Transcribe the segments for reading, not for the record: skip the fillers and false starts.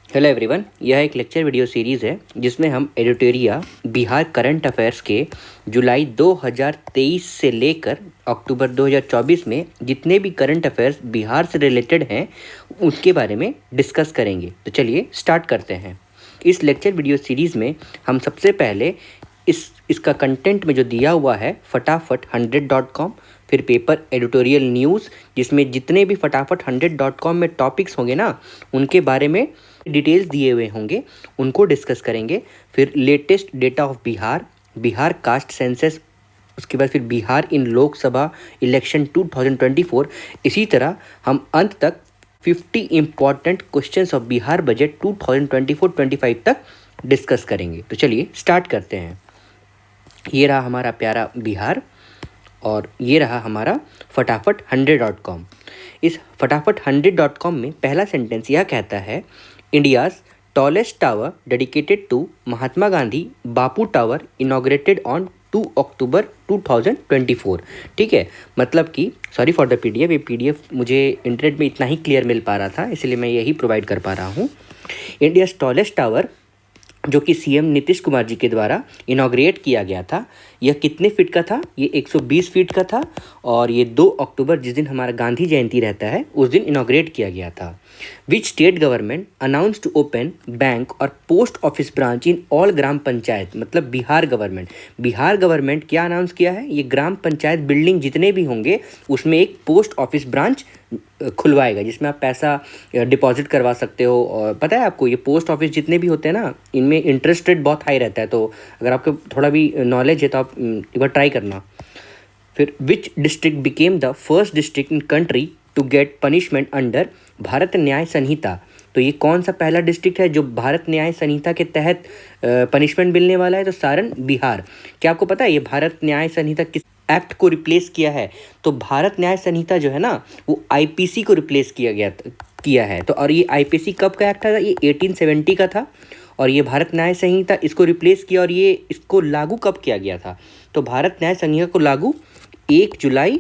Hello everyone, यह एक lecture video series है जिसमें हम एडिटोरिया बिहार करंट अफेयर्स के जुलाई 2023 से लेकर अक्टूबर 2024 में जितने भी करंट अफेयर्स बिहार से रिलेटेड हैं उसके बारे में डिस्कस करेंगे। तो चलिए स्टार्ट करते हैं। इस लेक्चर वीडियो सीरीज़ में हम सबसे पहले इसका कंटेंट में जो दिया हुआ है फटाफट 100.com, फिर पेपर एडिटोरियल न्यूज़ जिसमें जितने भी फटाफट 100.com में टॉपिक्स होंगे ना उनके बारे में डिटेल्स दिए हुए होंगे, उनको डिस्कस करेंगे। फिर latest data of Bihar caste census, उसके बाद फिर बिहार इन लोकसभा इलेक्शन 2024। इसी तरह हम अंत तक 50 important questions of Bihar budget 2024-25 तक डिस्कस करेंगे। तो चलिए स्टार्ट करते हैं। ये रहा हमारा प्यारा बिहार और ये रहा हमारा फटाफट 100.com। इस फटाफट 100.com में पहला सेंटेंस यह कहता है, India's tallest tower dedicated to Mahatma Gandhi Bapu tower inaugurated on 2 October 2024। ठीक है, मतलब कि सॉरी फॉर द पीडीएफ, ये पीडीएफ मुझे इंटरनेट में इतना ही क्लियर मिल पा रहा था, इसलिए मैं यही प्रोवाइड कर पा रहा हूँ। इंडियाज़ टॉलेस्ट टावर जो कि सीएम नीतीश कुमार जी के द्वारा इनॉग्रेट किया गया था, यह कितने फीट का था? ये 120 फीट का था और ये 2 अक्टूबर जिस दिन हमारा गांधी जयंती रहता है उस दिन इनॉग्रेट किया गया था। Which state government announce to open bank और post office branch in all gram panchayat, मतलब बिहार गवर्नमेंट क्या अनाउंस किया है? ये ग्राम पंचायत बिल्डिंग जितने भी होंगे उसमें एक पोस्ट ऑफिस ब्रांच खुलवाएगा जिसमें आप पैसा डिपॉजिट करवा सकते हो। और पता है आपको, ये पोस्ट ऑफिस जितने भी होते हैं ना इनमें इंटरेस्ट रेट बहुत हाई रहता है, तो अगर आपको थोड़ा भी नॉलेज है तो आप एक बार ट्राई करना। फिर which district became the first district in country to get punishment under Bharat Nyaya Sanhita? तो ये कौन सा पहला डिस्ट्रिक्ट है जो भारत न्याय संहिता के तहत पनिशमेंट मिलने वाला है? तो सारण, बिहार। क्या आपको पता है ये भारत न्याय संहिता किस एक्ट को रिप्लेस किया है? तो भारत न्याय संहिता जो है ना वो आईपीसी को रिप्लेस किया है। तो और ये आईपीसी कब का एक्ट था? ये 1870 का था और ये भारत न्याय संहिता इसको रिप्लेस किया और ये इसको लागू कब किया गया था? तो भारत न्याय संहिता को लागू 1 जुलाई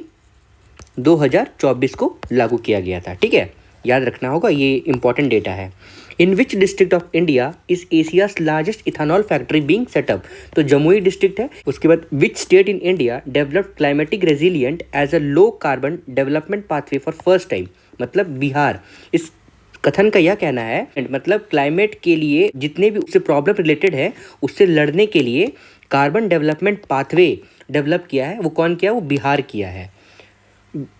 2024 को लागू किया गया था। ठीक है, याद रखना होगा, ये इंपॉर्टेंट डेटा है। In which district of India is Asia's largest ethanol factory being set up? तो जमुई डिस्ट्रिक्ट है। उसके बाद which state in India developed climatic resilient as a low carbon development pathway for first time? मतलब बिहार। इस कथन का यह कहना है, मतलब क्लाइमेट के लिए जितने भी उससे प्रॉब्लम रिलेटेड है उससे लड़ने के लिए कार्बन डेवलपमेंट पाथवे डेवलप किया है। वो कौन किया? वो बिहार किया है।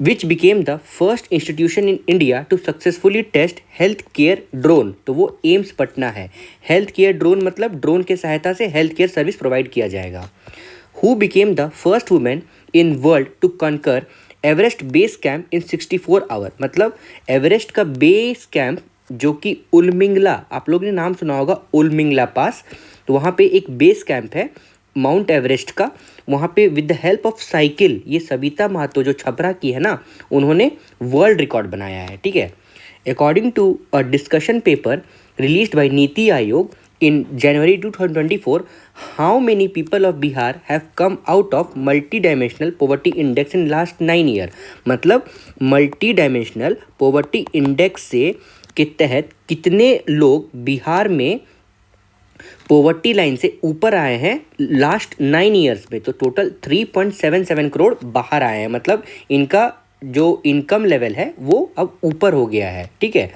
Which became the first institution in India to successfully test health care drone? तो वो एम्स पटना है। हेल्थ केयर ड्रोन मतलब ड्रोन के सहायता से हेल्थ केयर सर्विस प्रोवाइड किया जाएगा। Who became the first women in world to conquer Everest base camp in 64 hour? मतलब एवरेस्ट का बेस कैंप जो कि उलमिंगला, आप लोगों ने नाम सुना होगा उलमिंगला पास, तो वहाँ पे एक बेस कैंप है माउंट एवरेस्ट का। वहाँ पे with the help of cycle, ये सविता महतो जो छपरा की है ना, उन्होंने वर्ल्ड रिकॉर्ड बनाया है। ठीक है, according to a discussion paper released by NITI Aayog in January 2024, how many people of Bihar have come out of multi-dimensional poverty index in last 9 years? मतलब multi-dimensional poverty index से के तहत कितने लोग बिहार में पॉवर्टी लाइन से ऊपर आए हैं लास्ट 9 ईयर्स में? तो टोटल 3.77 करोड़ बाहर आए हैं, मतलब इनका जो इनकम लेवल है वो अब ऊपर हो गया है। ठीक है,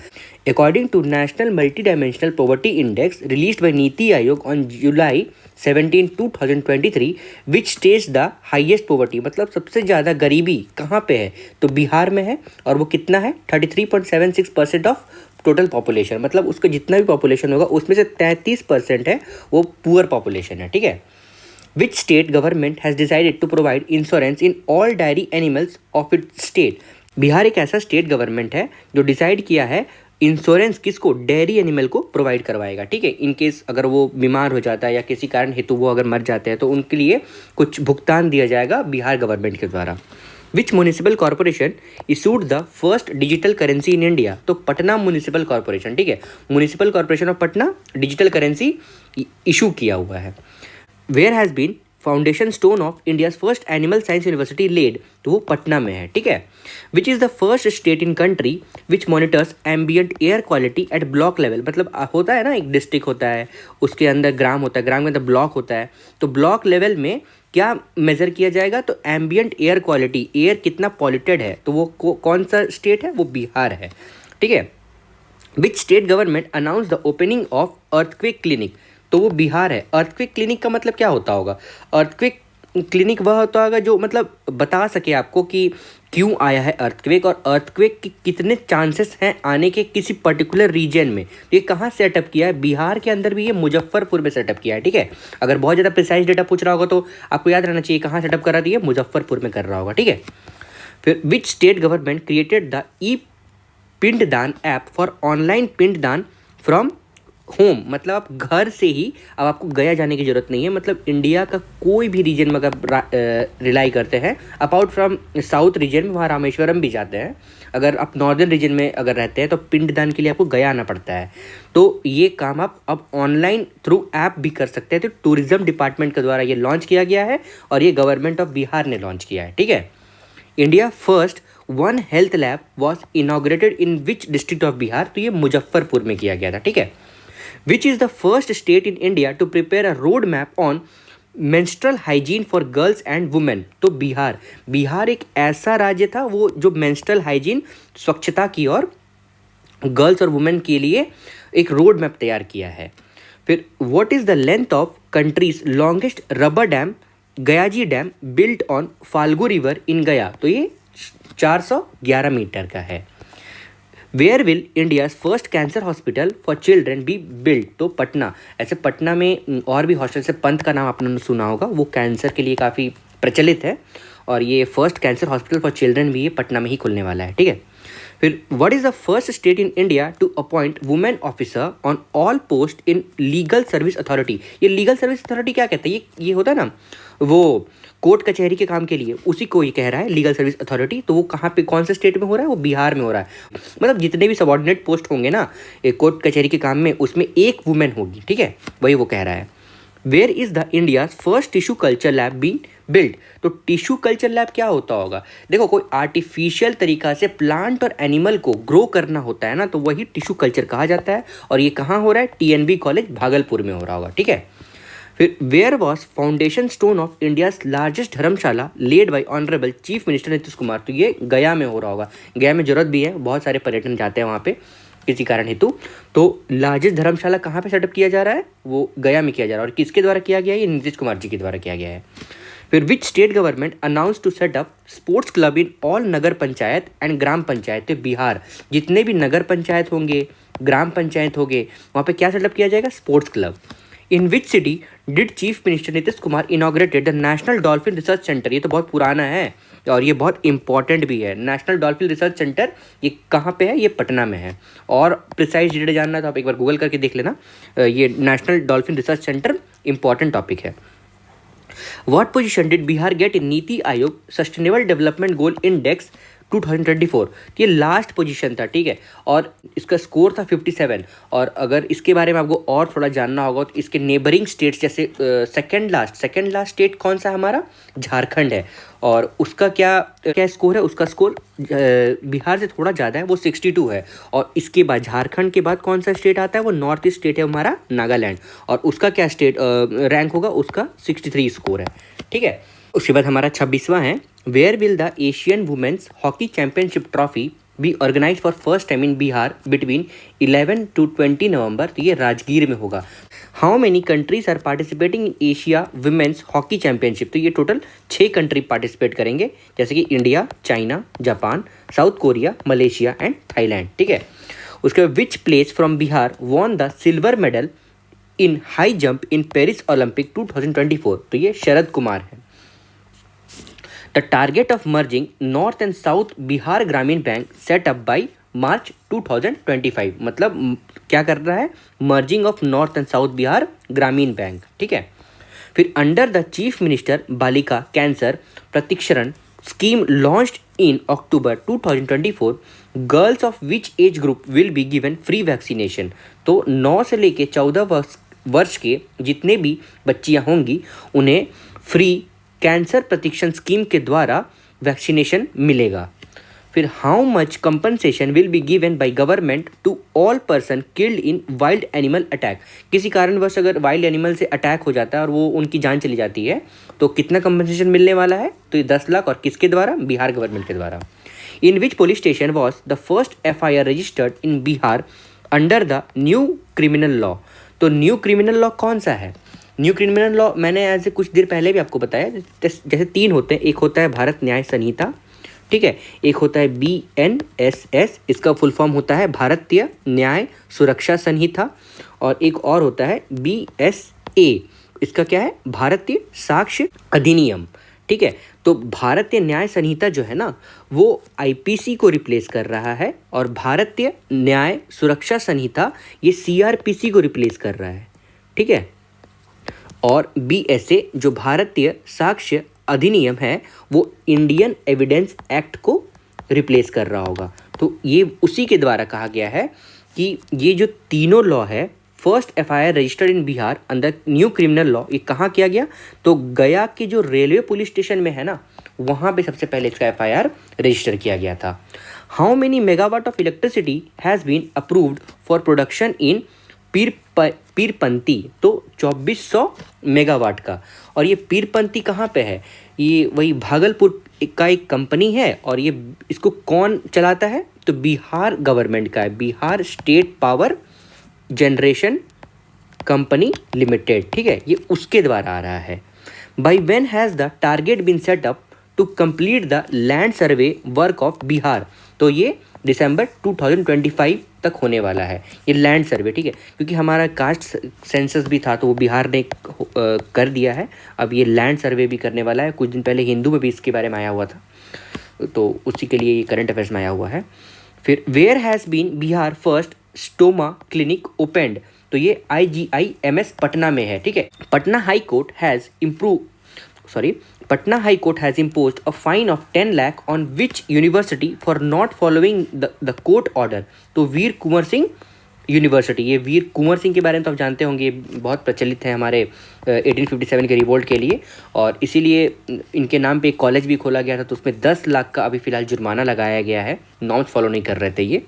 according to national multidimensional poverty index released by NITI Aayog on July 17, 2023, which stage the highest poverty? मतलब सबसे ज़्यादा गरीबी कहाँ पे है? तो बिहार में है और वो कितना है? 33.76% ऑफ टोटल पॉपुलेशन, मतलब उसका जितना भी पॉपुलेशन होगा उसमें से 33% है वो पुअर पॉपुलेशन है। ठीक है, which state government has decided to provide insurance in all diary animals of its state? Bihar एक ऐसा स्टेट गवर्नमेंट है जो डिसाइड किया है इंश्योरेंस किसको? डेयरी एनिमल को प्रोवाइड करवाएगा। ठीक है, इन केस अगर वो बीमार हो जाता है या किसी कारण हेतु वो अगर मर जाते हैं तो उनके लिए कुछ भुगतान दिया जाएगा बिहार गवर्नमेंट के द्वारा। Which municipal corporation issued the first digital currency in India? तो पटना म्यूनिसिपल कॉर्पोरेशन। ठीक है, municipal corporation of Patna digital currency issue किया हुआ है। Where has been foundation stone of India's first animal science university laid, तो वो पटना में है, ठीक है। Which is the first state in country which monitors ambient air quality at block level, मतलब होता है ना, एक डिस्ट्रिक्ट होता है, उसके अंदर ग्राम होता है, ग्राम के अंदर ब्लॉक होता है, तो ब्लॉक लेवल में क्या मेजर किया जाएगा, तो एम्बियंट एयर क्वालिटी, एयर कितना पॉल्यूटेड है, तो वो कौन सा स्टेट है, वो बिहार है, ठीक है। Which state government announce the opening of earthquake clinic, तो वो बिहार है। अर्थक्वेक क्लिनिक का मतलब क्या होता होगा, अर्थक्वेक क्लिनिक वह होता होगा जो मतलब बता सके आपको कि क्यों आया है अर्थक्वेक और अर्थक्वेक के कितने चांसेस हैं आने के किसी पर्टिकुलर रीजन में। ये कहाँ सेटअप किया है, बिहार के अंदर भी, ये मुजफ्फरपुर में सेटअप किया है, ठीक है। अगर बहुत ज़्यादा प्रिसाइज डेटा पूछ रहा होगा तो आपको याद रहना चाहिए कहाँ सेटअप करा दिया, मुजफ्फरपुर में कर रहा होगा, ठीक है। फिर which state government created the E Pinddaan app for online Pinddaan from home, मतलब आप घर से ही, अब आपको गया जाने की ज़रूरत नहीं है, मतलब इंडिया का कोई भी रीजन में अगर रिलाई करते हैं, अपाउट फ्रॉम साउथ रीजन में, वहाँ रामेश्वरम भी जाते हैं, अगर आप नॉर्दर्न रीजन में अगर रहते हैं तो पिंडदान के लिए आपको गया आना पड़ता है, तो ये काम आप अब ऑनलाइन थ्रू ऐप भी कर सकते हैं। तो टूरिज्म डिपार्टमेंट के द्वारा ये लॉन्च किया गया है और ये गवर्नमेंट ऑफ बिहार ने लॉन्च किया है, ठीक है। India first one health lab was inaugurated in which district of Bihar, तो ये मुजफ्फरपुर में किया गया था, ठीक है। Which is the first state in India to prepare a road map on menstrual hygiene for girls and women, तो बिहार, बिहार एक ऐसा राज्य था वो जो मेंस्ट्रुअल हाइजीन, स्वच्छता की और गर्ल्स और वुमेन के लिए एक रोड मैप तैयार किया है। फिर what is the length of country's longest rubber dam, Gayaji dam built on Falgu river in Gaya, तो ये 411 मीटर का है। Where will India's first cancer hospital for children be built, तो पटना, ऐसे पटना में और भी हॉस्टल से पंत का नाम आपने सुना होगा, वो कैंसर के लिए काफ़ी प्रचलित है और ये first cancer hospital for children भी ये पटना में ही खुलने वाला है, ठीक है। फिर what is the first state in India to appoint women officer on all post in legal service authority, ये लीगल सर्विस अथॉरिटी क्या कहते हैं, ये होता है ना वो कोर्ट कचहरी के काम के लिए, उसी को ये कह रहा है लीगल सर्विस अथॉरिटी, तो वो कहाँ पे, कौन से स्टेट में हो रहा है, वो बिहार में हो रहा है। मतलब जितने भी सबॉर्डिनेट पोस्ट होंगे ना कोर्ट कचहरी के काम में, उसमें एक वुमेन होगी, ठीक है, वही वो कह रहा है। Where is the India first tissue culture lab been build, तो टिश्यू कल्चर लैब क्या होता होगा, देखो कोई आर्टिफिशियल तरीका से प्लांट और एनिमल को ग्रो करना होता है ना, तो वही टिश्यू कल्चर कहा जाता है और ये कहाँ हो रहा है, TNB कॉलेज भागलपुर में हो रहा होगा, ठीक है। फिर where was foundation stone of India's largest dharamshala laid by honourable chief minister Nitish Kumar, तो ये गया में हो रहा होगा, गया में जरूरत भी है, बहुत सारे पर्यटन जाते हैं वहाँ पे किसी कारण हेतु, तो लार्जेस्ट धर्मशाला कहाँ पे सेटअप किया जा रहा है, वो गया में किया जा रहा है और किसके द्वारा किया गया है, ये नीतीश कुमार जी के द्वारा किया गया है। फिर which state government announce to set up sports club in all nagar panchayat and gram panchayat, तो बिहार, जितने भी नगर पंचायत होंगे, ग्राम पंचायत होंगे, वहाँ पे क्या सेटअप किया जाएगा, sports club. In which city did chief minister Nitish Kumar inaugurated the national dolphin research centre, ये तो बहुत पुराना है और ये बहुत इंपॉर्टेंट भी है। नेशनल डॉल्फिन रिसर्च सेंटर ये कहाँ पे है, ये पटना में है, और प्रिसाइज डेटा जानना है तो आप एक बार गूगल करके देख लेना, ये national dolphin research centre important topic है। What position did Bihar get in NITI Aayog sustainable development goal index 2024, ये लास्ट पोजीशन था, ठीक है, और इसका स्कोर था 57। और अगर इसके बारे में आपको और थोड़ा जानना होगा तो इसके नेबरिंग स्टेट्स जैसे सेकंड लास्ट स्टेट कौन सा हमारा, झारखंड है, और उसका क्या स्कोर है, उसका स्कोर बिहार से थोड़ा ज़्यादा है, वो 62 है। और इसके बाद झारखंड के बाद कौन सा स्टेट आता है, वो नॉर्थ ईस्ट स्टेट है हमारा, नागालैंड, और उसका क्या स्टेट रैंक होगा, उसका 63 स्कोर है, ठीक है। उसके बाद हमारा 26वां है, where will the Asian women's hockey championship trophy be organise for first time in Bihar between 11 to 20 November, तो ये राजगीर में होगा। How many countries are participating in Asia women's hockey championship, तो ये टोटल 6 कंट्री पार्टिसिपेट करेंगे, जैसे कि India, China, Japan, South Korea, Malaysia and Thailand, ठीक है। उसके बाद which place from Bihar won the silver medal in high jump in Paris Olympic 2024, तो ये शरद कुमार है। The target of merging north and south Bihar Gramin bank set up by March 2025, मतलब क्या कर रहा है, merging of north and south Bihar Gramin bank, ठीक है। फिर under the chief minister Balika cancer Pratirakshan scheme launched in October 2024, girls of which age group will be given free vaccination, तो 9 से लेके 14 वर्ष के जितने भी बच्चियां होंगी उन्हें फ्री कैंसर प्रतिक्षण स्कीम के द्वारा वैक्सीनेशन मिलेगा। फिर how much compensation will be given by government to all person killed in wild animal attack. किसी कारणवश अगर वाइल्ड एनिमल से अटैक हो जाता है और वो उनकी जान चली जाती है तो कितना कंपनसेशन मिलने वाला है? तो ये 10 लाख। और किसके द्वारा? बिहार गवर्नमेंट के द्वारा। In which police station was the first FIR registered in Bihar under the new criminal law. तो न्यू क्रिमिनल लॉ कौन सा है? न्यू क्रिमिनल लॉ मैंने ऐसे कुछ देर पहले भी आपको बताया, जैसे 3 होते हैं। एक होता है भारत न्याय संहिता, ठीक है, एक होता है BNSS, इसका फुल फॉर्म होता है भारतीय न्याय सुरक्षा संहिता, और एक और होता है BSA, इसका क्या है? भारतीय साक्ष्य अधिनियम, ठीक है। तो भारतीय न्याय संहिता जो है ना वो IPC को रिप्लेस कर रहा है, और भारतीय न्याय सुरक्षा संहिता ये CRPC को रिप्लेस कर रहा है, ठीक है। और BSA जो भारतीय साक्ष्य अधिनियम है वो इंडियन एविडेंस एक्ट को रिप्लेस कर रहा होगा। तो ये उसी के द्वारा कहा गया है कि ये जो तीनों लॉ है, first FIR registered in Bihar under new criminal law, ये कहाँ किया गया? तो गया के जो रेलवे पुलिस स्टेशन में है ना, वहाँ पे सबसे पहले इसका FIR रजिस्टर किया गया था। How many megawatt of electricity has been approved for production in Pirpainti? तो 2400 मेगावाट का। और ये पीरपंती कहाँ पे है? ये वही भागलपुर का एक कंपनी है, और ये इसको कौन चलाता है? तो बिहार गवर्नमेंट का है, Bihar state power generation company limited, ठीक है, ये उसके द्वारा आ रहा है। By when has the target been set up to complete the land survey work of Bihar? तो ये दिसंबर 2025 तक होने वाला है ये लैंड सर्वे, ठीक है, क्योंकि हमारा कास्ट सेंसस भी था तो वो बिहार ने कर दिया है। अब ये लैंड सर्वे भी करने वाला है। कुछ दिन पहले हिंदू में भी इसके बारे में आया हुआ था, तो उसी के लिए ये करंट अफेयर्स में आया हुआ है। फिर where has been Bihar first stoma clinic opened? तो ये IGIMS पटना में है, ठीक है। Patna high court has Patna High Court has imposed a fine of 10 lakh on which university for not following the court order? तो वीर कुंवर सिंह यूनिवर्सिटी, ये वीर कुंवर सिंह के बारे में तो आप जानते होंगे, बहुत प्रचलित है हमारे 1857 के रिवोल्ट के लिए, और इसीलिए इनके नाम पे एक कॉलेज भी खोला गया था। तो उसमें 10 लाख का अभी फ़िलहाल जुर्माना लगाया गया है, नॉर्म्स फॉलो नहीं कर रहे थे ये।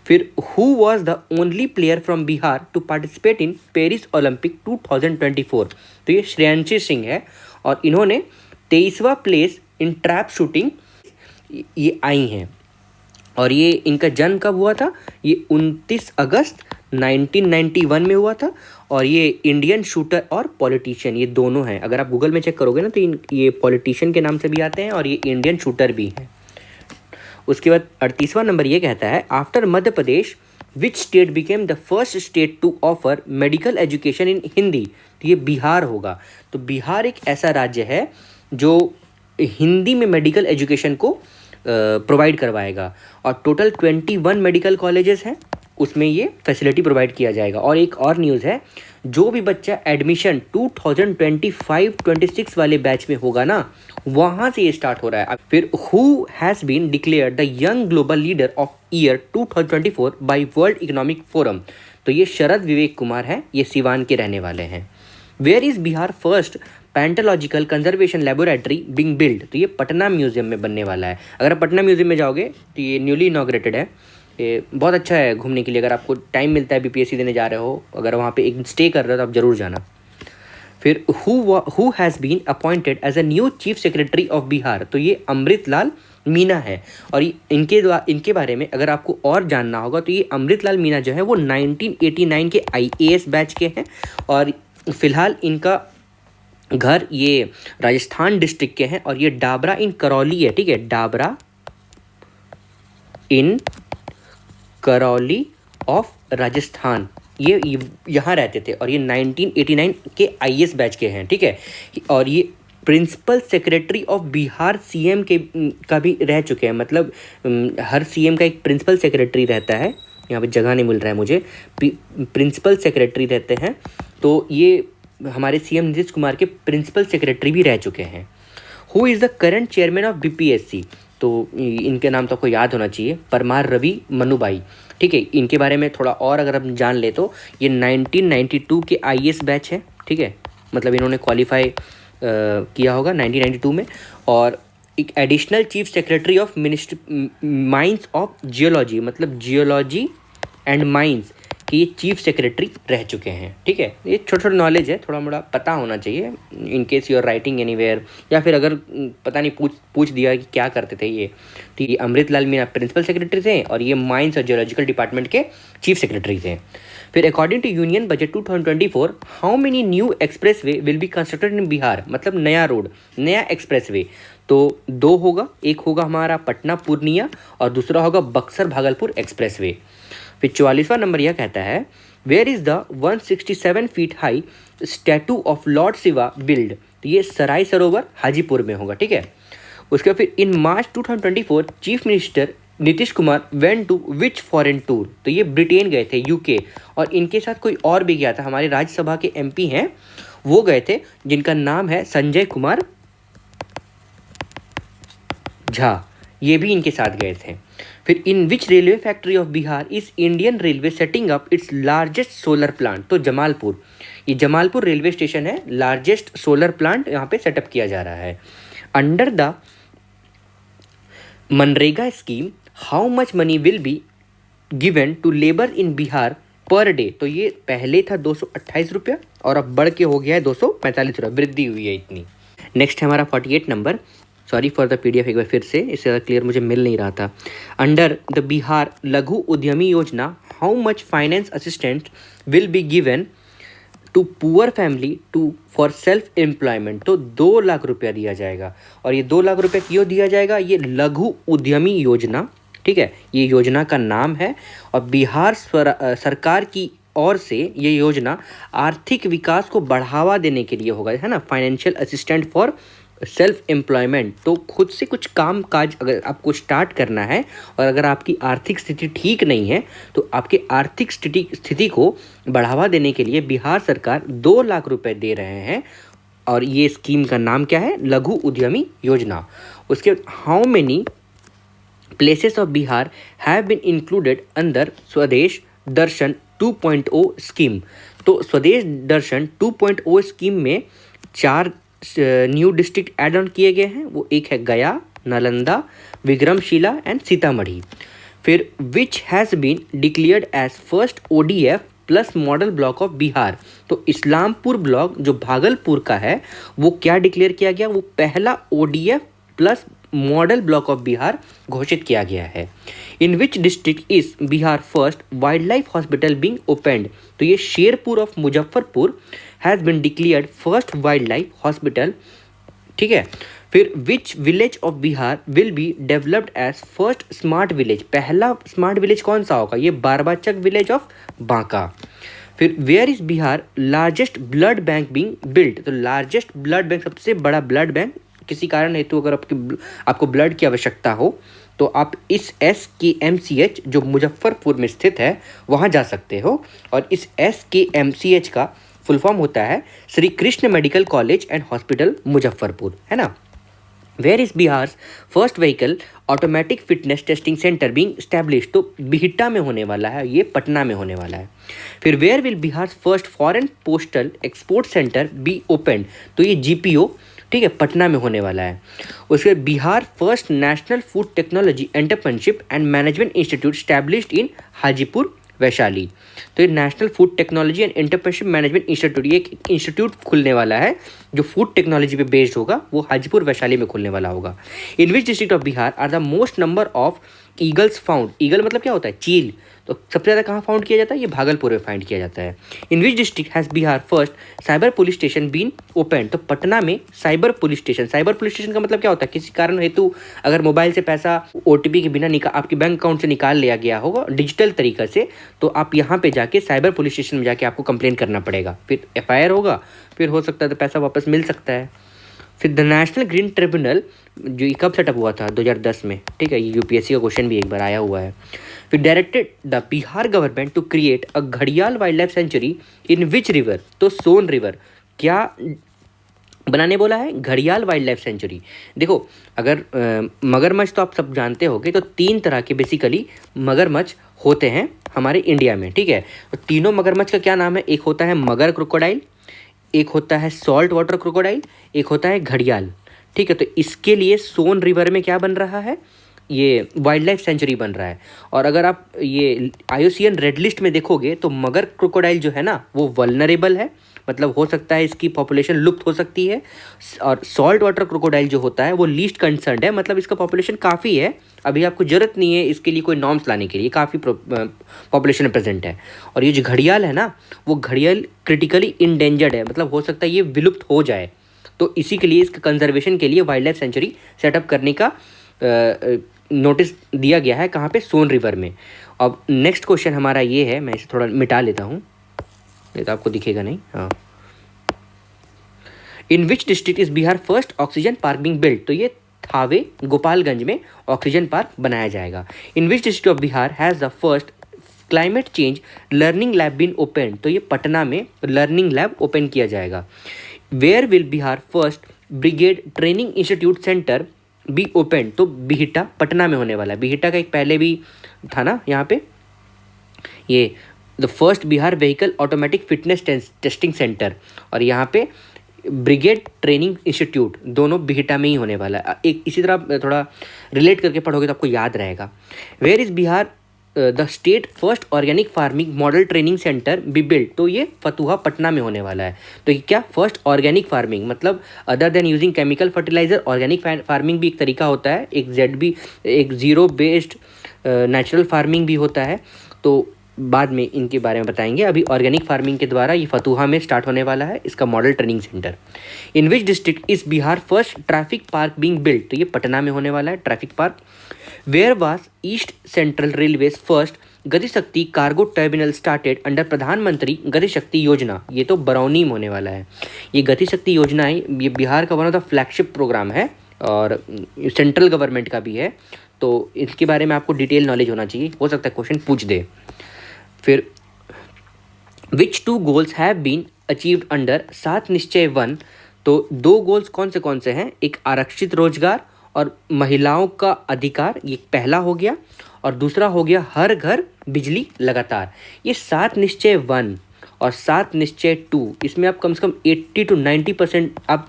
फिर who was the only player from Bihar to participate in Paris Olympic 2024? तो ये श्रेयांशी सिंह है, और इन्होंने 23वां प्लेस इन ट्रैप शूटिंग ये आई हैं। और ये इनका जन्म कब हुआ था? ये 29 अगस्त 1991 में हुआ था। और ये इंडियन शूटर और पॉलिटिशियन ये दोनों हैं। अगर आप गूगल में चेक करोगे ना तो ये पॉलिटिशियन के नाम से भी आते हैं और ये इंडियन शूटर भी हैं। उसके बाद 38वां नंबर ये कहता है, after Madhya Pradesh which state became the first state to offer medical education in Hindi? तो ये बिहार होगा। तो बिहार एक ऐसा राज्य है जो हिंदी में मेडिकल एजुकेशन को प्रोवाइड करवाएगा, और टोटल 21 मेडिकल कॉलेजेस हैं, उसमें ये फैसिलिटी प्रोवाइड किया जाएगा। और एक और न्यूज़ है, जो भी बच्चा एडमिशन 2025-26 वाले बैच में होगा ना, वहाँ से ये स्टार्ट हो रहा है। फिर who has been declared the young global leader of year 2024 by world economic forum? तो ये शरद विवेक कुमार हैं, ये सिवान के रहने वाले हैं। Where is Bihar first palaeontological conservation laboratory being build? तो ये पटना म्यूजियम में बनने वाला है। अगर आप पटना म्यूजियम में जाओगे तो ये न्यूली इनॉग्रेटेड है, ये बहुत अच्छा है घूमने के लिए। अगर आपको टाइम मिलता है, BPSC देने जा रहे हो, अगर वहाँ पे एक स्टे कर रहे हो तो आप ज़रूर जाना। फिर who has been appointed as a new chief secretary of Bihar? तो ये अमृतलाल मीना है। और इनके बारे में अगर आपको और जानना होगा तो ये अमृतलाल मीना जो है वो 1989 के IAS बैच के हैं, और फिलहाल इनका घर ये राजस्थान डिस्ट्रिक्ट के हैं, और ये डाबरा इन करौली है, ठीक है, डाबरा इन करौली ऑफ राजस्थान, ये यहाँ रहते थे, और ये 1989 के IAS बैच के हैं, ठीक है। और ये principal secretary of Bihar CM का भी रह चुके हैं। मतलब हर CM का एक प्रिंसिपल सेक्रेटरी रहता है, यहाँ पे जगह नहीं मिल रहा है मुझे, प्रिंसिपल सेक्रेटरी रहते हैं। तो ये हमारे CM नीतीश कुमार के प्रिंसिपल सेक्रेटरी भी रह चुके हैं। Who is the current chairman of BPSC? तो इनके नाम तो आपको याद होना चाहिए, परमार रवि मनुबाई, ठीक है। इनके बारे में थोड़ा और अगर हम जान ले, तो ये 1992 के IAS बैच है, ठीक है। मतलब इन्होंने क्वालिफाई किया होगा 1992 में। और एक additional chief secretary of ministry mines of geology, मतलब जियोलॉजी एंड माइंस कि ये चीफ सेक्रेटरी रह चुके हैं। ठीक है, ये छोटा छोटा नॉलेज है, थोड़ा मोड़ा पता होना चाहिए in case you are writing anywhere, या फिर अगर पता नहीं पूछ दिया कि क्या करते थे ये। तो ये अमृतलाल मीना प्रिंसिपल सेक्रेटरी थे और ये माइंस और जियोलॉजिकल डिपार्टमेंट के चीफ सेक्रेटरी थे। फिर according to union budget 2024 how many new expressway will be constructed in Bihar, मतलब नया रोड, नया एक्सप्रेस वे। तो 2 होगा, एक होगा हमारा पटना पूर्णिया और दूसरा होगा बक्सर भागलपुर एक्सप्रेस वे। फिर 44वां नंबर यह कहता है where is the 167 feet high statue of lord Shiva build. तो ये सराय सरोवर हाजीपुर में होगा। ठीक है, उसके बाद फिर in March 2024 chief minister Nitish Kumar went to which foreign tour. तो ये ब्रिटेन गए थे, यूके, और इनके साथ कोई और भी गया था, हमारे राज्यसभा के एमपी हैं वो गए थे, जिनका नाम है संजय कुमार झा, ये भी इनके साथ गए थे। फिर in which railway factory of Bihar is Indian railway setting up its largest solar plant. तो जमालपुर, ये जमालपुर रेलवे स्टेशन है, लार्जेस्ट सोलर प्लांट यहाँ पे सेटअप किया जा रहा है। अंडर द मनरेगा scheme how much money will be given to labour in Bihar per day. तो ये पहले था 228 रुपया और अब बढ़ के हो गया है 245 रुपया, वृद्धि हुई है इतनी। नेक्स्ट है हमारा 48 number, sorry for the PDF, एक बार फिर से, इससे ज़्यादा क्लियर मुझे मिल नहीं रहा था। Under the Bihar Laghu Udyami Yojana how much finance assistant will be given to poor family to for self employment. तो 2 लाख रुपया दिया जाएगा। और ये 2 लाख रुपया क्यों दिया जाएगा, ये लघु उद्यमी योजना, ठीक है, ये योजना का नाम है। और बिहार सरकार की ओर से ये योजना आर्थिक विकास को बढ़ावा देने के लिए होगा, है ना, financial assistant for self employment. तो खुद से कुछ काम काज अगर आपको स्टार्ट करना है और अगर आपकी आर्थिक स्थिति ठीक नहीं है तो आपके आर्थिक स्थिति को बढ़ावा देने के लिए बिहार सरकार 2 लाख रुपए दे रहे हैं। और ये स्कीम का नाम क्या है, लघु उद्यमी योजना। उसके how many places of Bihar have been included under Swadesh Darshan 2.0 scheme. तो स्वदेश दर्शन 2.0 स्कीम में 4 न्यू डिस्ट्रिक्ट एड ऑन किए गए हैं। वो एक है गया, नालंदा, विक्रमशिला एंड सीतामढ़ी। फिर which has been declared as first ODF plus model block of Bihar. तो इस्लामपुर ब्लॉक जो भागलपुर का है वो क्या डिक्लेयर किया गया, वो पहला ODF plus model block of Bihar घोषित किया गया है। In which district is Bihar first wildlife hospital being opened. तो ये Sherpur of Muzaffarpur has been declared first wildlife hospital. ठीक है, फिर which village of Bihar will be developed as first smart village. पहला स्मार्ट विलेज कौन सा होगा, ये बारबाचक विलेज ऑफ बांका। फिर where is Bihar largest blood bank being built. तो लार्जेस्ट ब्लड बैंक, सबसे बड़ा ब्लड बैंक, किसी कारण हेतु अगर आपको ब्लड की आवश्यकता हो तो आप इस SKMCH जो मुजफ्फरपुर में स्थित है वहाँ जा सकते हो। और इस SKMCH का फुल फॉर्म होता है Shri Krishna medical college and hospital Muzaffarpur, है ना। Where is Bihar first vehicle automatic fitness testing centre being establish. तो बिहिटा में होने वाला है, ये पटना में होने वाला है। फिर where will Bihar first foreign postal export centre be open. तो ये GPO, ठीक है, पटना में होने वाला है। उसके Bihar first national food technology entrepreneurship and management institute established इन हाजीपुर वैशाली। तो ये national food technology and entrepreneurship management institute, ये एक इंस्टीट्यूट खुलने वाला है जो फूड टेक्नोलॉजी पे बेस्ड होगा, वो हाजीपुर वैशाली में खुलने वाला होगा। In which district of Bihar are the most number of eagles found. Eagle मतलब क्या होता है, चील। तो सबसे ज़्यादा कहाँ फाउंड किया जाता है, ये भागलपुर में फाइंड किया जाता है। In which district has Bihar first cyber police station been open. तो पटना में cyber police station, cyber police station का मतलब क्या होता है, किसी कारण हेतु अगर मोबाइल से पैसा OTP के बिना आपके बैंक अकाउंट से निकाल लिया गया होगा डिजिटल तरीके से, तो आप यहाँ पे जाके साइबर पुलिस स्टेशन में जाके आपको कंप्लेन करना पड़ेगा, फिर FIR होगा, फिर हो सकता है तो पैसा वापस मिल सकता है। फिर द नेशनल ग्रीन ट्रिब्यूनल जो कब सेटअप हुआ था, 2010 में, ठीक है, ये UPSC का क्वेश्चन भी एक बार आया हुआ है। फिर directed the Bihar government to create a घड़ियाल wildlife sanctuary in which river. तो सोन रिवर क्या बनाने बोला है, घड़ियाल वाइल्ड लाइफ सेंचुरी। देखो अगर मगरमच्छ तो आप सब जानते होंगे, तो 3 तरह के बेसिकली मगरमच्छ होते हैं हमारे इंडिया में, ठीक है। तो तीनों मगरमच्छ का क्या नाम है, एक होता है मगर क्रोकोडाइल, एक होता है सॉल्ट वाटर क्रोकोडाइल, एक होता है घड़ियाल। ठीक है, तो इसके लिए सोन रिवर में क्या बन रहा है, ये वाइल्ड लाइफ सेंचुरी बन रहा है। और अगर आप ये IUCN रेड लिस्ट में देखोगे तो मगर क्रोकोडाइल जो है ना वो वल्नरेबल है, मतलब हो सकता है इसकी पॉपुलेशन लुप्त हो सकती है। और सॉल्ट वाटर क्रोकोडाइल जो होता है वो लीस्ट कंसर्न्ड है, मतलब इसका पॉपुलेशन काफ़ी है, अभी आपको ज़रूरत नहीं है इसके लिए कोई नॉर्म्स लाने के लिए, काफ़ी पॉपुलेशन प्रेजेंट है। और ये जो घड़ियाल है ना वो घड़ियाल क्रिटिकली इंडेंजर्ड है, मतलब हो सकता है ये विलुप्त हो जाए। तो इसी के लिए इसके कंजर्वेशन के लिए वाइल्ड लाइफ सेंचुरी सेटअप करने का नोटिस दिया गया है, कहाँ पे, सोन रिवर में। अब नेक्स्ट क्वेश्चन हमारा ये है, मैं इसे थोड़ा मिटा लेता हूँ, ये तो आपको दिखेगा नहीं। हाँ, in which district is Bihar first oxygen park being build, तो ये थावे गोपालगंज में ऑक्सीजन पार्क बनाया जाएगा। In which district of Bihar has the first climate change learning lab been open, तो ये पटना में लर्निंग लैब ओपन किया जाएगा। Where will Bihar first brigade training institute centre be open, तो बिहिटा पटना में होने वाला है। बिहिटा का एक पहले भी था ना यहाँ पे, ये the first Bihar vehicle automatic fitness testing centre, और यहाँ पे ब्रिगेड ट्रेनिंग इंस्टीट्यूट, दोनों बिहिटा में ही होने वाला है। एक इसी तरह थोड़ा रिलेट करके पढ़ोगे तो आपको याद रहेगा। Where is Bihar the state first organic farming model training centre be build, तो ये फतुहा पटना में होने वाला है। तो ये क्या, फर्स्ट ऑर्गेनिक फार्मिंग, मतलब other than using chemical fertiliser organic farming भी एक तरीका होता है, एक ZB, एक ज़ीरो बेस्ड नेचुरल फार्मिंग भी होता है, तो बाद में इनके बारे में बताएंगे। अभी ऑर्गेनिक फार्मिंग के द्वारा ये फतुहा में स्टार्ट होने वाला है इसका model training centre. In which district is Bihar first traffic park being build, तो ये पटना में होने वाला है traffic park. Where was east central railways first Gati Shakti cargo terminal started under प्रधानमंत्री गति शक्ति योजना, ये तो बरौनी में होने वाला है। ये गति शक्ति योजना है, ये बिहार का one of the flagship programme है और सेंट्रल गवर्नमेंट का भी है, तो इसके बारे में आपको डिटेल नॉलेज होना चाहिए, हो सकता है क्वेश्चन पूछ दे। फिर which 2 goals have been achieved under 7 Nischay 1, तो 2 गोल्स कौन से हैं, एक आरक्षित रोजगार और महिलाओं का अधिकार, ये पहला हो गया, और दूसरा हो गया हर घर बिजली लगातार। ये 7 निश्चय 1 और 7 निश्चय 2, इसमें आप कम से कम 80 to 90% आप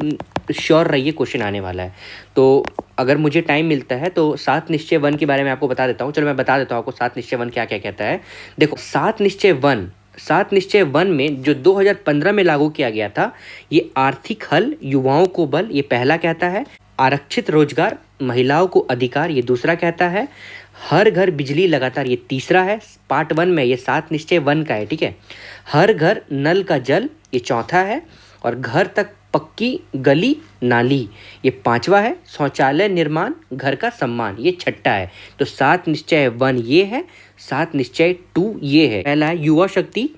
श्योर रहिए क्वेश्चन आने वाला है। तो अगर मुझे टाइम मिलता है तो 7 निश्चय 1 के बारे में आपको बता देता हूँ। चलो मैं बता देता हूँ आपको 7 निश्चय 1 क्या क्या कहता है। देखो 7 निश्चय 1 में जो 2015 में लागू किया गया था, ये आर्थिक हल, युवाओं को बल, ये पहला कहता है। आरक्षित रोजगार, महिलाओं को अधिकार, ये दूसरा कहता है। हर घर बिजली लगातार, ये तीसरा है। पार्ट 1 में ये 7 निश्चय 1 का है, ठीक है। हर घर नल का जल, ये चौथा है। और घर तक पक्की गली नाली, ये 5वां है। शौचालय निर्माण, घर का सम्मान, ये 6ठा है। तो 7 निश्चय 1 ये है, 7 निश्चय 2 ये है। पहला है युवा शक्ति,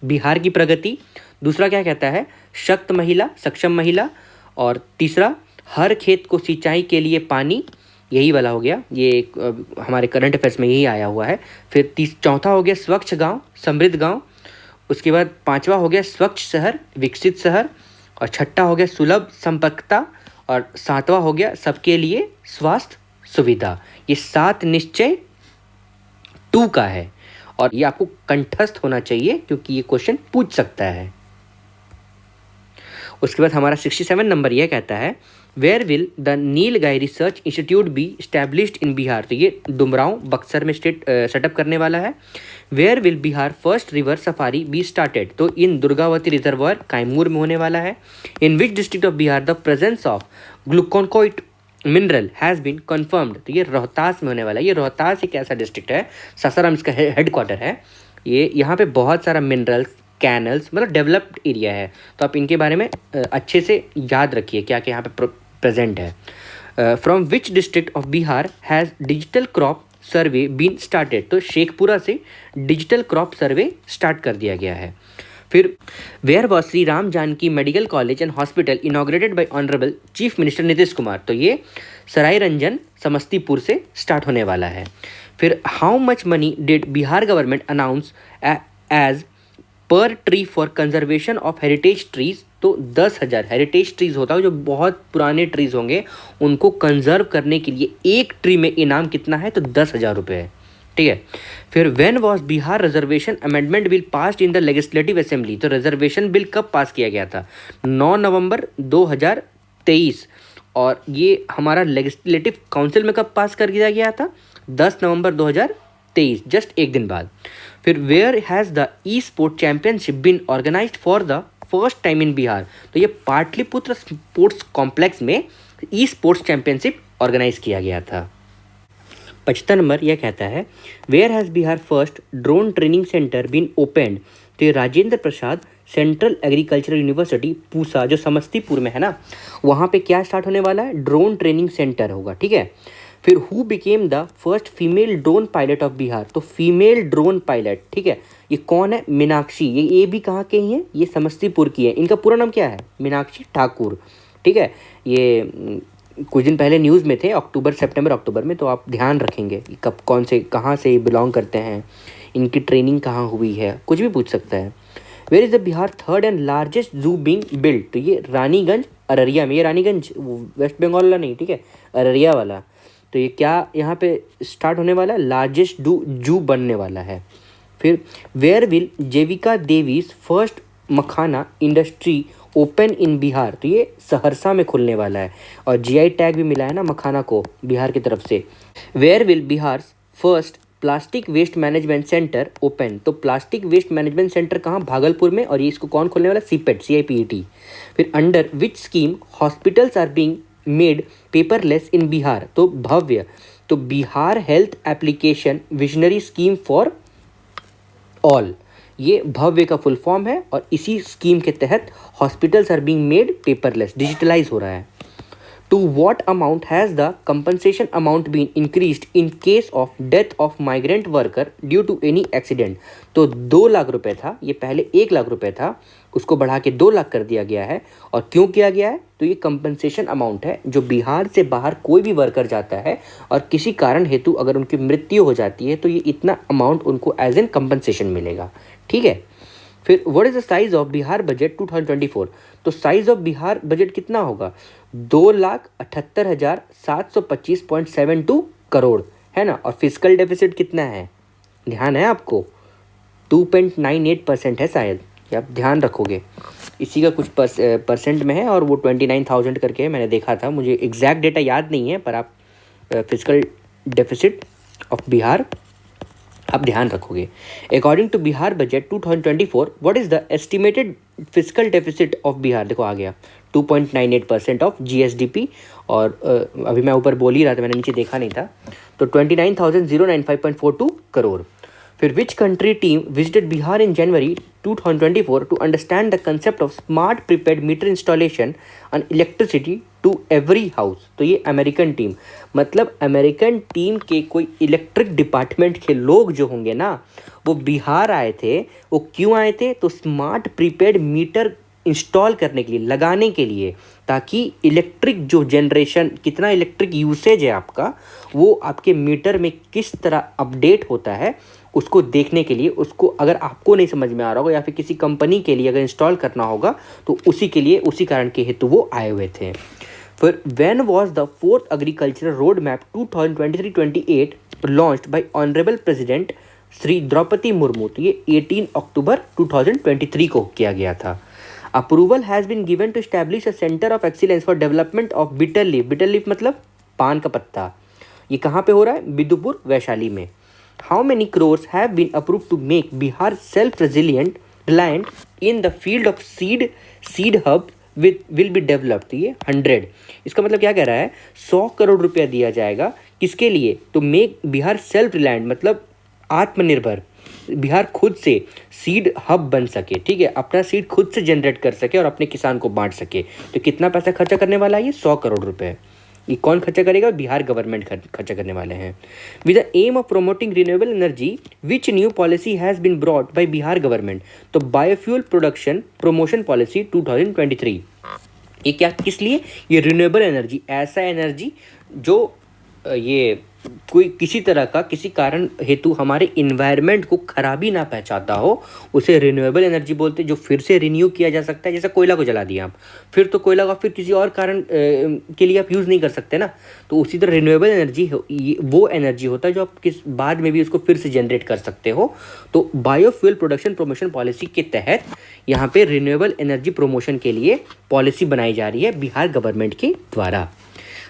बिहार की प्रगति। दूसरा क्या कहता है, शक्त महिला, सक्षम महिला। और तीसरा हर खेत को सिंचाई के लिए पानी, यही वाला हो गया, ये हमारे करंट अफेयर्स में यही आया हुआ है। फिर चौथा हो गया स्वच्छ गांव, समृद्ध गांव। उसके बाद 5वां हो गया स्वच्छ शहर, विकसित शहर। और 6ठा हो गया सुलभ संपर्कता। और 7वां हो गया सबके लिए स्वास्थ्य सुविधा। ये 7 निश्चय 2 का है और ये आपको कंठस्थ होना चाहिए क्योंकि ये क्वेश्चन पूछ सकता है। उसके बाद हमारा 67 नंबर यह कहता है, where will the nilgai research institute be established in Bihar, तो ये डुमरांव बक्सर में सेटअप करने वाला है। Where will Bihar first river safari be started, तो इन दुर्गावती रिजर्वायर कैमूर में होने वाला है। In which district of Bihar the presence of glauconite mineral has been confirmed, तो ये रोहतास में होने वाला है। ये रोहतास एक ऐसा डिस्ट्रिक्ट है, सासाराम इसका हेड क्वार्टर है। ये यहाँ पे बहुत सारा मिनरल्स, कैनल्स, मतलब डेवलप्ड एरिया है, तो आप इनके बारे में अच्छे से याद रखिए क्या क्या यहाँ पे प्रेजेंट है। From which district of Bihar has digital crop survey been started, तो शेखपुरा से डिजिटल क्रॉप सर्वे स्टार्ट कर दिया गया है। फिर where was Shri Ram Janki medical college and hospital inaugurated by honourable chief minister Nitish Kumar, तो ये सराय रंजन समस्तीपुर से स्टार्ट होने वाला है। फिर how much money did Bihar government announce as per tree for conservation of heritage trees, तो 10,000 हेरिटेज ट्रीज होता है जो बहुत पुराने ट्रीज होंगे, उनको कंजर्व करने के लिए एक ट्री में इनाम कितना है, तो 10,000 रुपये है, ठीक है। फिर when was Bihar reservation amendment bill passed in the legislative assembly, तो रिजर्वेशन बिल कब पास किया गया था? 9 नवंबर 2023। और ये हमारा लेजिस्लेटिव काउंसिल में कब पास कर दिया गया था? 10 नवंबर 2023, जस्ट एक दिन बाद। फिर where has the e sport championship been organised for the first time in Bihar, तो ये पाटलिपुत्र स्पोर्ट्स कॉम्प्लेक्स में ई स्पोर्ट्स चैंपियनशिप ऑर्गेनाइज किया गया था। 75 नंबर यह कहता है where has Bihar first drone training centre been opened, तो ये Rajendra Prasad central agricultural university Pusa, जो समस्तीपुर में है ना, वहाँ पे क्या स्टार्ट होने वाला है? ड्रोन ट्रेनिंग सेंटर होगा, ठीक है। फिर who became the first female drone pilot of Bihar, तो फीमेल ड्रोन पायलट, ठीक है, ये कौन है? मीनाक्षी। ये भी कहाँ के ही हैं? ये समस्तीपुर की है। इनका पूरा नाम क्या है? मीनाक्षी ठाकुर, ठीक है। ये कुछ दिन पहले न्यूज़ में थे, सितंबर अक्टूबर में, तो आप ध्यान रखेंगे कब कौन से कहाँ से बिलोंग करते हैं, इनकी ट्रेनिंग कहाँ हुई है, कुछ भी पूछ सकता है। Where is the Bihar third and largest zoo being build, तो ये रानीगंज अररिया में, ये रानीगंज वेस्ट बंगाल वाला नहीं, ठीक है, अररिया वाला। तो ये क्या यहाँ पे स्टार्ट होने वाला है? लार्जेस्ट जू बनने वाला है। फिर वेयर विल जेविका देवीज first makhana industry open in Bihar, तो ये सहरसा में खुलने वाला है और जीआई टैग भी मिला है ना मखाना को बिहार की तरफ से। Where will Bihar first plastic waste management centre open, तो प्लास्टिक वेस्ट मैनेजमेंट सेंटर कहाँ? भागलपुर में। और ये इसको कौन खोलने वाला? CIPET, CIPET। फिर under which scheme hospitals are being made paperless in Bihar, तो भव्य, तो Bihar health application visionary scheme for all, ये भव्य का फुल फॉर्म है और इसी स्कीम के तहत hospitals are being made paperless, digitalise हो रहा है। To what amount has the compensation amount been increased in case of death of migrant worker due to any accident, तो 2 लाख रुपए था, ये पहले 1 लाख रुपए था, उसको बढ़ा के 2 लाख कर दिया गया है। और क्यों किया गया है? तो ये कंपनसेशन अमाउंट है, जो बिहार से बाहर कोई भी वर्कर जाता है और किसी कारण हेतु अगर उनकी मृत्यु हो जाती है तो ये इतना अमाउंट उनको एज एन कंपनसेशन मिलेगा, ठीक है। फिर what is the size of Bihar budget 2024, तो साइज ऑफ बिहार बजट कितना होगा? 2,78,725.72 करोड़, है ना। और फिजिकल डेफिसिट कितना है? ध्यान है आपको? 2.98% है शायद, आप ध्यान रखोगे। इसी का कुछ परसेंट में है और वो 29,000 करके है, मैंने देखा था, मुझे एग्जैक्ट डेटा याद नहीं है, पर आप फिजिकल डेफिसिट ऑफ बिहार आप ध्यान रखोगे। According to Bihar budget 2024 what is the estimated physical deficit of Bihar, देखो आ गया 2.98% ऑफ GSDP। और अभी मैं ऊपर बोल ही रहा था, मैंने नीचे देखा नहीं था, तो 29,095.42 करोड़। फिर which country team visited Bihar in January 2024 to understand the concept of smart prepaid meter installation and electricity to every house, तो ये अमेरिकन टीम, मतलब अमेरिकन टीम के कोई इलेक्ट्रिक डिपार्टमेंट के लोग जो होंगे ना, वो बिहार आए थे। वो क्यों आए थे? तो स्मार्ट प्रीपेड मीटर इंस्टॉल करने के लिए, लगाने के लिए, ताकि इलेक्ट्रिक जो जनरेशन, कितना इलेक्ट्रिक यूसेज है आपका, वो आपके मीटर में किस तरह अपडेट होता है उसको देखने के लिए, उसको अगर आपको नहीं समझ में आ रहा होगा या फिर किसी कंपनी के लिए अगर इंस्टॉल करना होगा तो उसी के लिए, उसी कारण के हेतु वो आए हुए थे। फिर when was the 4th agricultural road map 2023-28 launched by honourable president Shri Draupadi Murmu, तो ये 18 अक्टूबर 2023 को किया गया था। Approval has been given to establish a centre of excellence for development of bitter leaf, bitter leaf मतलब पान का पत्ता, ये कहाँ पे हो रहा है? बिदुपुर वैशाली में। How many crores have been approve to make Bihar self reliant in the field of seed hub will be developed, तो ये 100, इसका मतलब क्या कह रहा है? 100 करोड़ रुपया दिया जाएगा, किसके लिए? तो मेक बिहार सेल्फ रिलायंट मतलब आत्मनिर्भर, बिहार खुद से सीड हब बन सके, ठीक है, अपना सीड खुद से जनरेट कर सके और अपने किसान को बांट सके। तो कितना पैसा खर्चा करने वाला है ये? 100 करोड़ रुपए। ये कौन खर्चा करेगा? बिहार गवर्नमेंट खर्चा करने वाले हैं। With the aim of promoting renewable energy which new policy has been brought by Bihar government, तो बायोफ्यूल प्रोडक्शन प्रमोशन पॉलिसी 2023, ये क्या, किस लिए? ये रिन्यूएबल एनर्जी, ऐसा एनर्जी जो ये कोई किसी तरह का किसी कारण हेतु हमारे इन्वायरमेंट को खराबी ना पहुंचाता हो, उसे रिन्यूएबल एनर्जी बोलते हैं, जो फिर से रिन्यू किया जा सकता है। जैसे कोयला को जला दिया आप, फिर तो कोयला का फिर किसी और कारण के लिए आप यूज़ नहीं कर सकते ना। तो उसी तरह रिन्यूएबल एनर्जी वो एनर्जी होता है जो आप किस बाद में भी उसको फिर से जनरेट कर सकते हो। तो बायोफ्यूल प्रोडक्शन प्रमोशन पॉलिसी के तहत यहाँ पे रिन्यूएबल एनर्जी प्रमोशन के लिए पॉलिसी बनाई जा रही है बिहार गवर्नमेंट के द्वारा।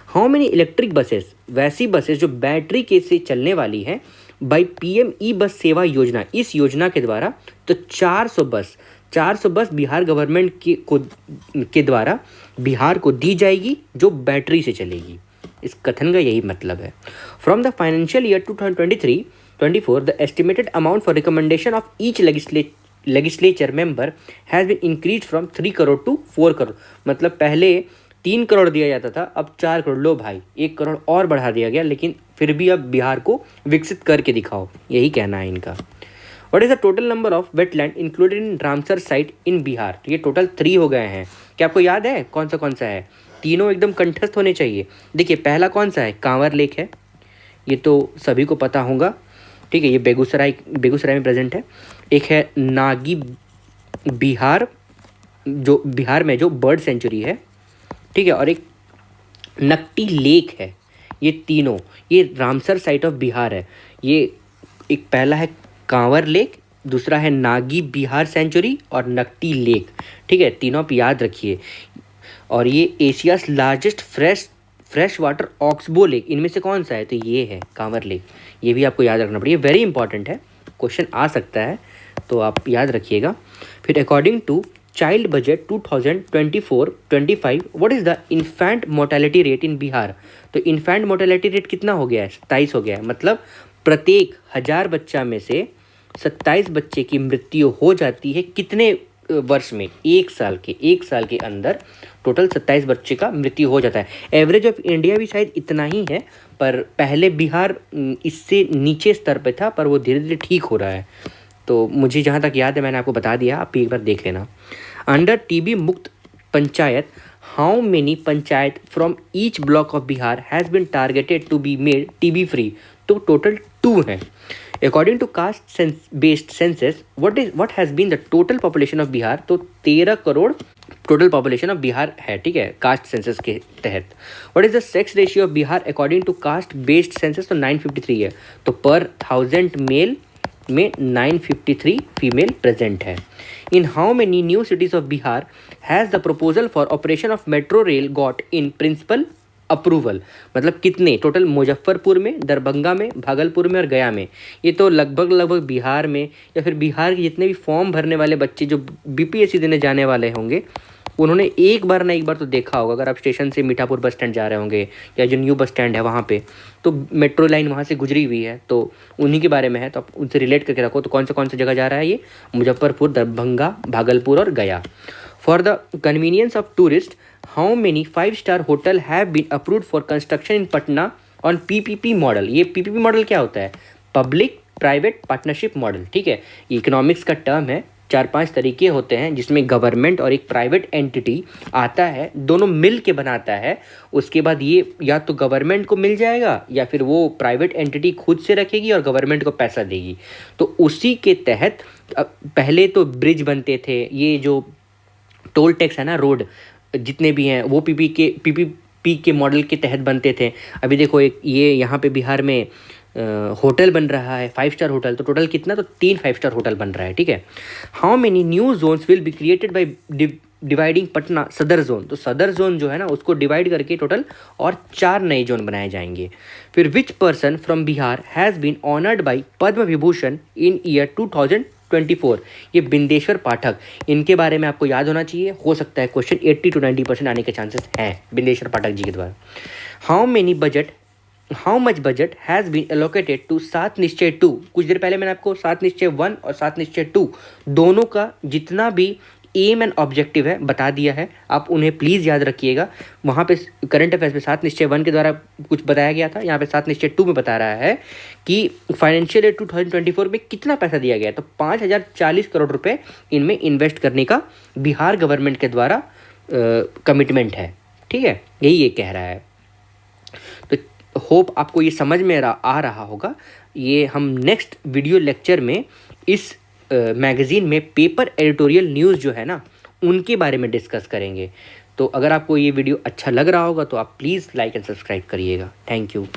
हाउ मेनी इलेक्ट्रिक बसेस, वैसी बसेस जो बैटरी के से चलने वाली हैं, बाई पीएम ई बस सेवा योजना, इस योजना के द्वारा तो 400 बस बिहार गवर्नमेंट के द्वारा बिहार को दी जाएगी जो बैटरी से चलेगी। इस कथन का यही मतलब है। From the financial year 2023-24 the estimated amount for recommendation of each legislature member has been increase from 3 crore to 4 crore. मतलब पहले 3 करोड़ दिया जाता था, अब 4 करोड़। लो भाई, 1 करोड़ और बढ़ा दिया गया, लेकिन फिर भी अब बिहार को विकसित करके दिखाओ, यही कहना है इनका। What is the total number of wetland included in Ramsar site in Bihar? तो ये टोटल 3 हो गए हैं। क्या आपको याद है कौन सा है? तीनों एकदम कंठस्थ होने चाहिए। देखिए, पहला कौन सा है? कांवर लेक है, ये तो सभी को पता होगा, ठीक है, ये बेगूसराय में प्रेजेंट है। एक है नागी बिहार, जो बिहार में जो बर्ड सेंचुरी है, ठीक है, और एक नकटी लेक है। ये तीनों, ये रामसर साइट ऑफ बिहार है। ये एक पहला है कांवर लेक, दूसरा है नागी बिहार सेंचुरी और नकटी लेक, ठीक है, तीनों आप याद रखिए। और ये Asia's largest fresh water oxbow lake, इनमें से कौन सा है? तो ये है कांवर लेक। ये भी आपको याद रखना पड़ेगा, वेरी इंपॉर्टेंट है, क्वेश्चन आ सकता है, तो आप याद रखिएगा। फिर according to child budget 2024-25 what is the infant mortality rate in Bihar? तो इन्फेंट मोर्टेलिटी रेट कितना हो गया है? 27 हो गया है। मतलब प्रत्येक 1000 बच्चा में से 27 बच्चे की मृत्यु हो जाती है। कितने वर्ष में? 1 साल के अंदर टोटल 27 बच्चे का मृत्यु हो जाता है। एवरेज ऑफ इंडिया भी शायद इतना ही है, पर पहले बिहार इससे नीचे स्तर पे था, पर वो धीरे धीरे ठीक हो रहा है। तो मुझे जहाँ तक याद है मैंने आपको बता दिया, आप एक बार देख लेना। Under TB Mukt panchayat, how many panchayat from each block of Bihar has been targeted to be made TB free? तो टोटल 2 हैं। According to caste based census what has been the total population of Bihar? तो 13 crore total population of Bihar है, ठीक है, caste census के तहत। What is the sex ratio of Bihar according to caste based census? तो 953 है। तो पर 1000 मेल में 953 फीमेल प्रेजेंट है। In how many new cities of Bihar has the proposal for operation of metro rail got in principle approval? मतलब कितने total? Muzaffarpur में, दरभंगा में, भागलपुर में और गया में। ये तो लगभग बिहार में, या फिर बिहार के जितने भी फॉर्म भरने वाले बच्चे जो बीपीएससी देने जाने वाले होंगे, उन्होंने एक बार ना एक बार तो देखा होगा। अगर आप स्टेशन से मीठापुर बस स्टैंड जा रहे होंगे, या जो न्यू बस स्टैंड है वहाँ पे, तो मेट्रो लाइन वहाँ से गुजरी हुई है, तो उन्हीं के बारे में है, तो आप उनसे रिलेट करके रखो। तो कौन से जगह जा रहा है ये? मुजफ्फरपुर, दरभंगा, भागलपुर और Gaya. For the convenience of tourist, how many five star hotel have been approved for construction in Patna on PPP model? ये पीपीपी मॉडल क्या होता है? पब्लिक प्राइवेट पार्टनरशिप मॉडल, ठीक है, इकोनॉमिक्स का टर्म है। 4-5 तरीके होते हैं जिसमें गवर्नमेंट और एक प्राइवेट एंटिटी आता है, दोनों मिल के बनाता है। उसके बाद ये या तो गवर्नमेंट को मिल जाएगा, या फिर वो प्राइवेट एंटिटी खुद से रखेगी और गवर्नमेंट को पैसा देगी। तो उसी के तहत पहले तो ब्रिज बनते थे, ये जो टोल टैक्स है ना, रोड जितने भी हैं, वो पीपीपी के मॉडल के तहत बनते थे। अभी देखो, एक ये यहाँ पे बिहार में होटल बन रहा है, 5-स्टार होटल। तो टोटल कितना? तो 3 5-स्टार होटल बन रहा है, ठीक है। How many new zones will be created by dividing Patna Sadar zone? तो सदर जोन जो है ना, उसको डिवाइड करके टोटल और 4 नए जोन बनाए जाएंगे। फिर which person from Bihar has been honoured by Padma Vibhushan in year 2024? ये बिंदेश्वर पाठक, इनके बारे में आपको याद होना चाहिए। हो सकता है क्वेश्चन 80 to 90% आने के चांसेस हैं बिंदेश्वर पाठक जी के द्वारा। How much budget has been allocated to 7 Nishchay 2? कुछ देर पहले मैंने आपको 7 निश्चय 1 और 7 निश्चय 2 दोनों का जितना भी एम एंड ऑब्जेक्टिव है बता दिया है। आप उन्हें प्लीज़ याद रखिएगा। वहाँ पे करंट अफेयर्स में 7 निश्चय 1 के द्वारा कुछ बताया गया था, यहाँ पे 7 निश्चय 2 में बता रहा है कि फाइनेंशियल ईयर 2024 में कितना पैसा दिया गया। तो 5040 करोड़ रुपए इनमें इन्वेस्ट करने का बिहार गवर्नमेंट के द्वारा कमिटमेंट है, ठीक है, यही ये कह रहा है। तो होप आपको ये समझ में आ रहा होगा। ये हम नेक्स्ट वीडियो लेक्चर में इस मैगज़ीन में पेपर एडिटोरियल न्यूज़ जो है ना, उनके बारे में डिस्कस करेंगे। तो अगर आपको ये वीडियो अच्छा लग रहा होगा तो आप प्लीज़ लाइक एंड सब्सक्राइब करिएगा। Thank you.